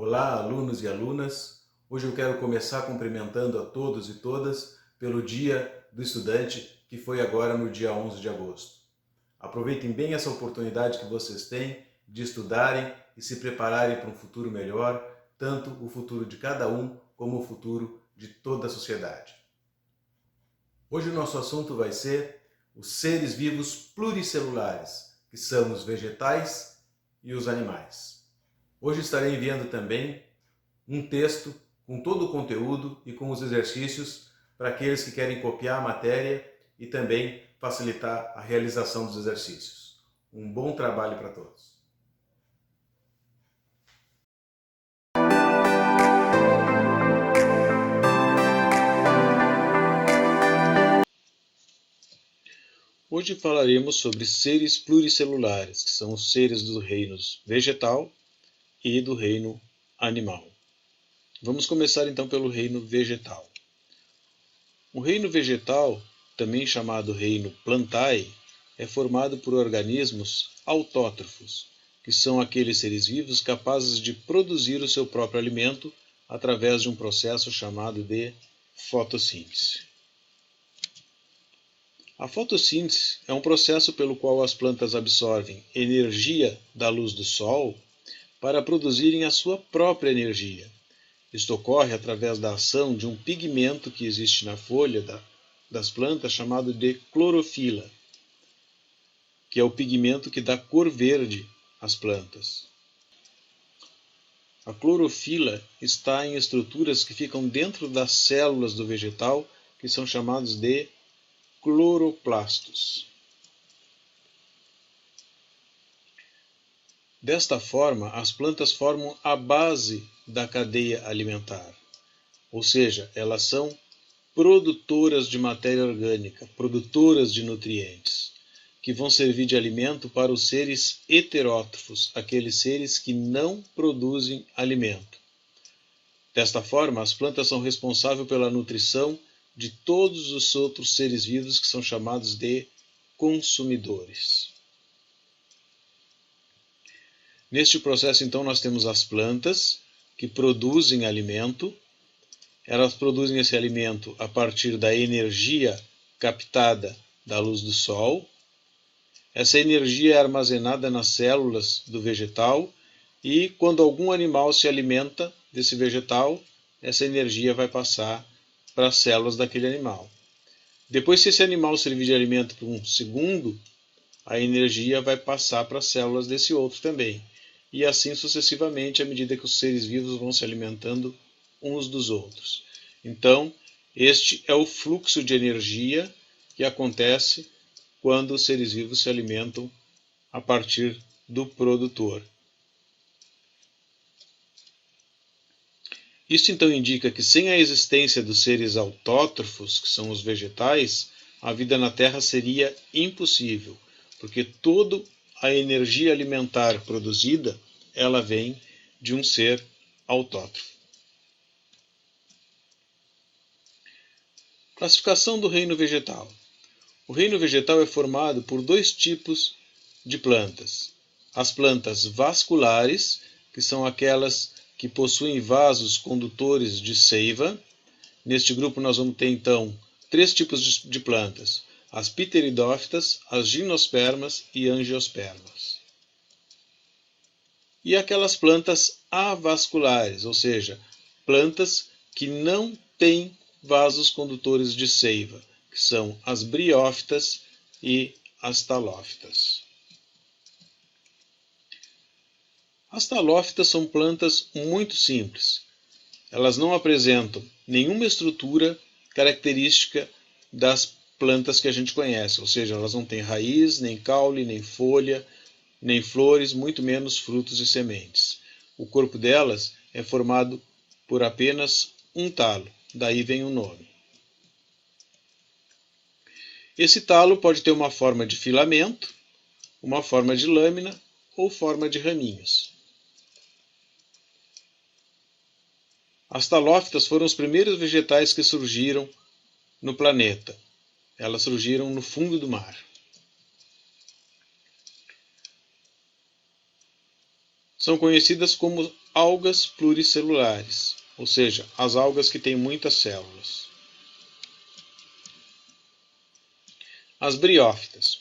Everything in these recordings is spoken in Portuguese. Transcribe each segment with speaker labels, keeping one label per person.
Speaker 1: Olá, alunos e alunas! Hoje eu quero começar cumprimentando a todos e todas pelo Dia do Estudante, que foi agora no dia 11 de agosto. Aproveitem bem essa oportunidade que vocês têm de estudarem e se prepararem para um futuro melhor, tanto o futuro de cada um como o futuro de toda a sociedade. Hoje o nosso assunto vai ser os seres vivos pluricelulares, que são os vegetais e os animais. Hoje estarei enviando também um texto com todo o conteúdo e com os exercícios para aqueles que querem copiar a matéria e também facilitar a realização dos exercícios. Um bom trabalho para todos! Hoje falaremos sobre seres pluricelulares, que são os seres do reino vegetal e do reino animal. Vamos começar então pelo reino vegetal. O reino vegetal, também chamado reino Plantae, é formado por organismos autótrofos, que são aqueles seres vivos capazes de produzir o seu próprio alimento através de um processo chamado de fotossíntese. A fotossíntese é um processo pelo qual as plantas absorvem energia da luz do sol para produzirem a sua própria energia. Isto ocorre através da ação de um pigmento que existe na folha das plantas chamado de clorofila, que é o pigmento que dá cor verde às plantas. A clorofila está em estruturas que ficam dentro das células do vegetal, que são chamados de cloroplastos. Desta forma, as plantas formam a base da cadeia alimentar, ou seja, elas são produtoras de matéria orgânica, produtoras de nutrientes, que vão servir de alimento para os seres heterótrofos, aqueles seres que não produzem alimento. Desta forma, as plantas são responsáveis pela nutrição de todos os outros seres vivos que são chamados de consumidores. Neste processo, então, nós temos as plantas que produzem alimento. Elas produzem esse alimento a partir da energia captada da luz do sol. Essa energia é armazenada nas células do vegetal e, quando algum animal se alimenta desse vegetal, essa energia vai passar para as células daquele animal. Depois, se esse animal servir de alimento para um segundo, a energia vai passar para as células desse outro também. E assim sucessivamente, à medida que os seres vivos vão se alimentando uns dos outros. Então, este é o fluxo de energia que acontece quando os seres vivos se alimentam a partir do produtor. Isso então indica que sem a existência dos seres autótrofos, que são os vegetais, a vida na Terra seria impossível, porque toda a energia alimentar produzida, ela vem de um ser autótrofo. Classificação do reino vegetal. O reino vegetal é formado por dois tipos de plantas. As plantas vasculares, que são aquelas que possuem vasos condutores de seiva. Neste grupo nós vamos ter então três tipos de plantas: as pteridófitas, as gimnospermas e angiospermas. E aquelas plantas avasculares, ou seja, plantas que não têm vasos condutores de seiva, que são as briófitas e as talófitas. As talófitas são plantas muito simples. Elas não apresentam nenhuma estrutura característica das plantas que a gente conhece, ou seja, elas não têm raiz, nem caule, nem folha, nem flores, muito menos frutos e sementes. O corpo delas é formado por apenas um talo, daí vem o nome. Esse talo pode ter uma forma de filamento, uma forma de lâmina ou forma de raminhos. As talófitas foram os primeiros vegetais que surgiram no planeta. Elas surgiram no fundo do mar. São conhecidas como algas pluricelulares, ou seja, as algas que têm muitas células. As briófitas.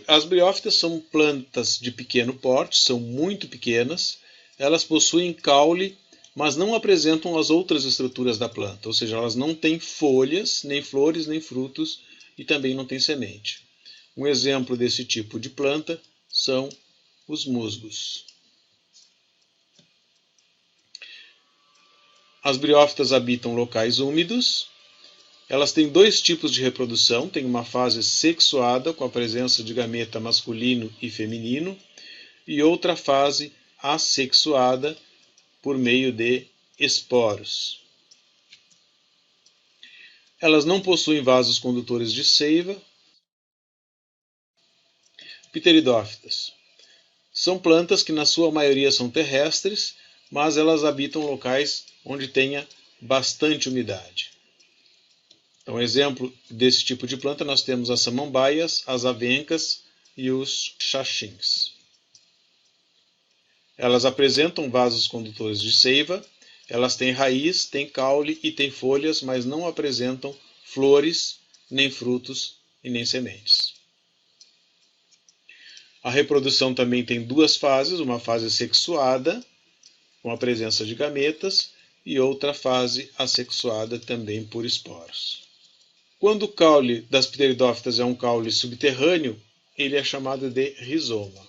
Speaker 1: As briófitas são plantas de pequeno porte, são muito pequenas, elas possuem caule, mas não apresentam as outras estruturas da planta, ou seja, elas não têm folhas, nem flores, nem frutos e também não têm semente. Um exemplo desse tipo de planta são os musgos. As briófitas habitam locais úmidos. Elas têm dois tipos de reprodução, tem uma fase sexuada, com a presença de gameta masculino e feminino, e outra fase assexuada, por meio de esporos. Elas não possuem vasos condutores de seiva. Pteridófitas. São plantas que na sua maioria são terrestres, mas elas habitam locais onde tenha bastante umidade. Então, exemplo desse tipo de planta, nós temos as samambaias, as avencas e os xaxins. Elas apresentam vasos condutores de seiva, elas têm raiz, têm caule e têm folhas, mas não apresentam flores, nem frutos e nem sementes. A reprodução também tem duas fases, uma fase sexuada, com a presença de gametas, e outra fase assexuada também por esporos. Quando o caule das pteridófitas é um caule subterrâneo, ele é chamado de rizoma.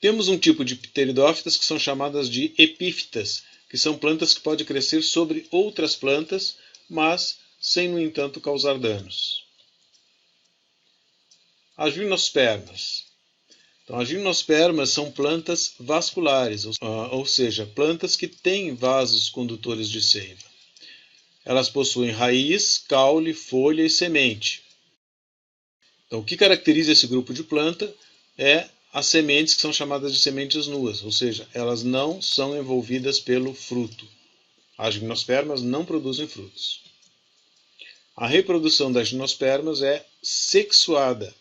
Speaker 1: Temos um tipo de pteridófitas que são chamadas de epífitas, que são plantas que podem crescer sobre outras plantas, mas sem, no entanto, causar danos. As gimnospermas. Então, as gimnospermas são plantas vasculares, ou seja, plantas que têm vasos condutores de seiva. Elas possuem raiz, caule, folha e semente. Então, o que caracteriza esse grupo de planta é as sementes, que são chamadas de sementes nuas, ou seja, elas não são envolvidas pelo fruto. As gimnospermas não produzem frutos. A reprodução das gimnospermas é sexuada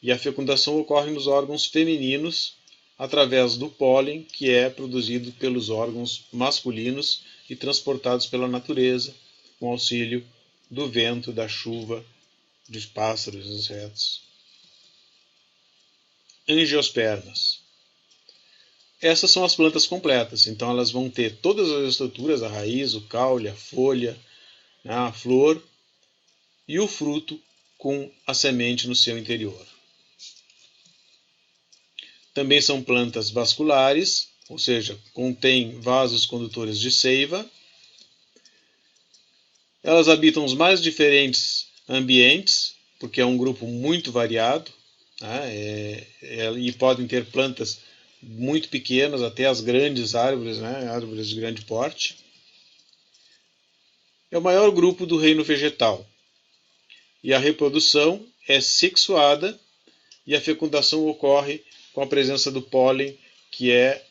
Speaker 1: e a fecundação ocorre nos órgãos femininos através do pólen, que é produzido pelos órgãos masculinos e transportados pela natureza, com auxílio do vento, da chuva, dos pássaros, dos insetos. Angiospermas. Essas são as plantas completas, então elas vão ter todas as estruturas, a raiz, o caule, a folha, a flor e o fruto com a semente no seu interior. Também são plantas vasculares, ou seja, contêm vasos condutores de seiva. Elas habitam os mais diferentes ambientes, porque é um grupo muito variado, né? E podem ter plantas muito pequenas até as grandes árvores, né? Árvores de grande porte. É o maior grupo do reino vegetal. E a reprodução é sexuada e a fecundação ocorre com a presença do pólen, que é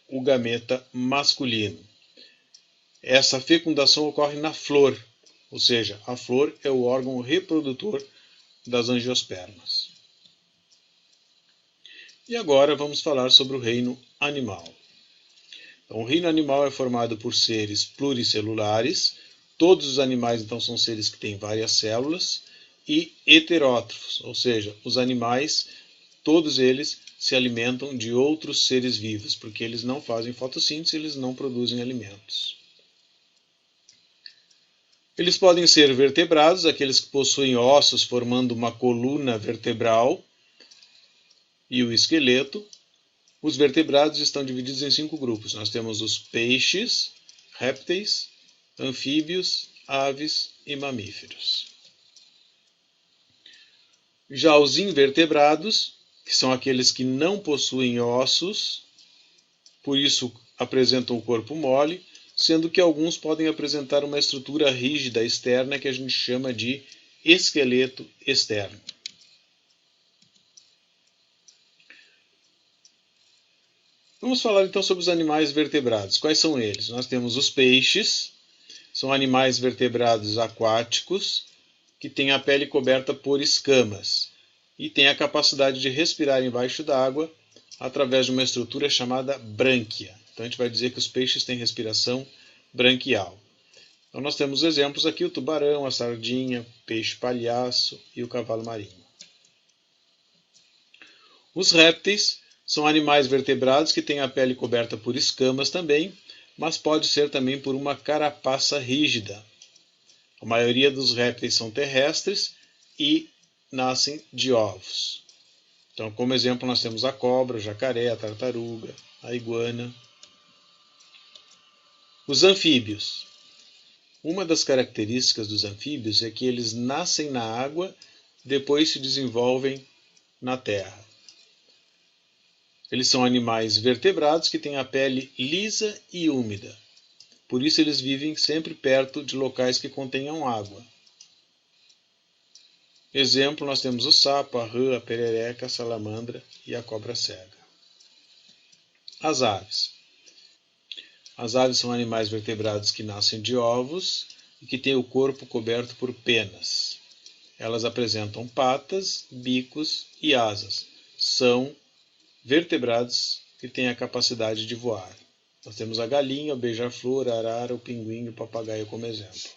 Speaker 1: o gameta masculino. Essa fecundação ocorre na flor, ou seja, a flor é o órgão reprodutor das angiospermas. E agora vamos falar sobre o reino animal. Então, o reino animal é formado por seres pluricelulares. Todos os animais, então, são seres que têm várias células. E heterótrofos, ou seja, os animais, todos eles se alimentam de outros seres vivos, porque eles não fazem fotossíntese, eles não produzem alimentos. Eles podem ser vertebrados, aqueles que possuem ossos formando uma coluna vertebral e o esqueleto. Os vertebrados estão divididos em 5 grupos. Nós temos os peixes, répteis, anfíbios, aves e mamíferos. Já os invertebrados, que são aqueles que não possuem ossos, por isso apresentam o corpo mole, sendo que alguns podem apresentar uma estrutura rígida externa que a gente chama de esqueleto externo. Vamos falar então sobre os animais vertebrados. Quais são eles? Nós temos os peixes, são animais vertebrados aquáticos, que têm a pele coberta por escamas e têm a capacidade de respirar embaixo d'água através de uma estrutura chamada brânquia. Então a gente vai dizer que os peixes têm respiração branquial. Então nós temos exemplos aqui: o tubarão, a sardinha, peixe palhaço e o cavalo marinho. Os répteis são animais vertebrados que têm a pele coberta por escamas também, mas pode ser também por uma carapaça rígida. A maioria dos répteis são terrestres e nascem de ovos. Então, como exemplo, nós temos a cobra, o jacaré, a tartaruga, a iguana. Os anfíbios. Uma das características dos anfíbios é que eles nascem na água, depois se desenvolvem na terra. Eles são animais vertebrados que têm a pele lisa e úmida. Por isso eles vivem sempre perto de locais que contenham água. Exemplo, nós temos o sapo, a rã, a perereca, a salamandra e a cobra cega. As aves. As aves são animais vertebrados que nascem de ovos e que têm o corpo coberto por penas. Elas apresentam patas, bicos e asas. São vertebrados que têm a capacidade de voar. Nós temos a galinha, o beija-flor, a arara, o pinguim e o papagaio como exemplo.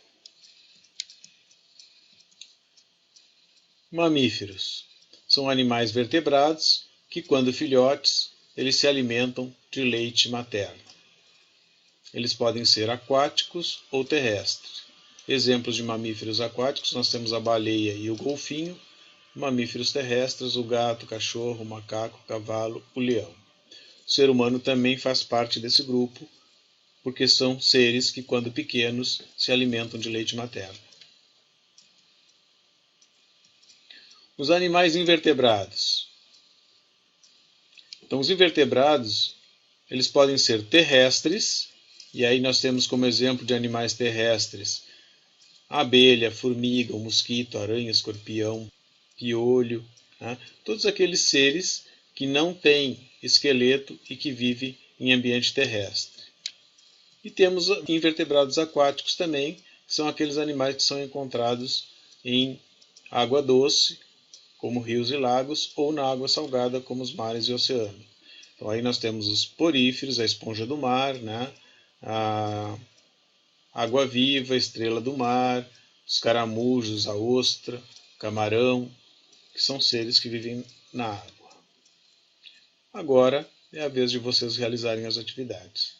Speaker 1: Mamíferos. São animais vertebrados que, quando filhotes, eles se alimentam de leite materno. Eles podem ser aquáticos ou terrestres. Exemplos de mamíferos aquáticos, nós temos a baleia e o golfinho. Mamíferos terrestres, o gato, o cachorro, o macaco, o cavalo, o leão. O ser humano também faz parte desse grupo, porque são seres que, quando pequenos, se alimentam de leite materno. Os animais invertebrados. Então, os invertebrados, eles podem ser terrestres, e aí nós temos como exemplo de animais terrestres a abelha, a formiga, o mosquito, a aranha, escorpião, piolho, né? Todos aqueles seres que não têm esqueleto e que vivem em ambiente terrestre. E temos invertebrados aquáticos também, que são aqueles animais que são encontrados em água doce, como rios e lagos, ou na água salgada, como os mares e oceanos. Então aí nós temos os poríferos, a esponja do mar, né? A água-viva, a estrela do mar, os caramujos, a ostra, o camarão, que são seres que vivem na água. Agora é a vez de vocês realizarem as atividades.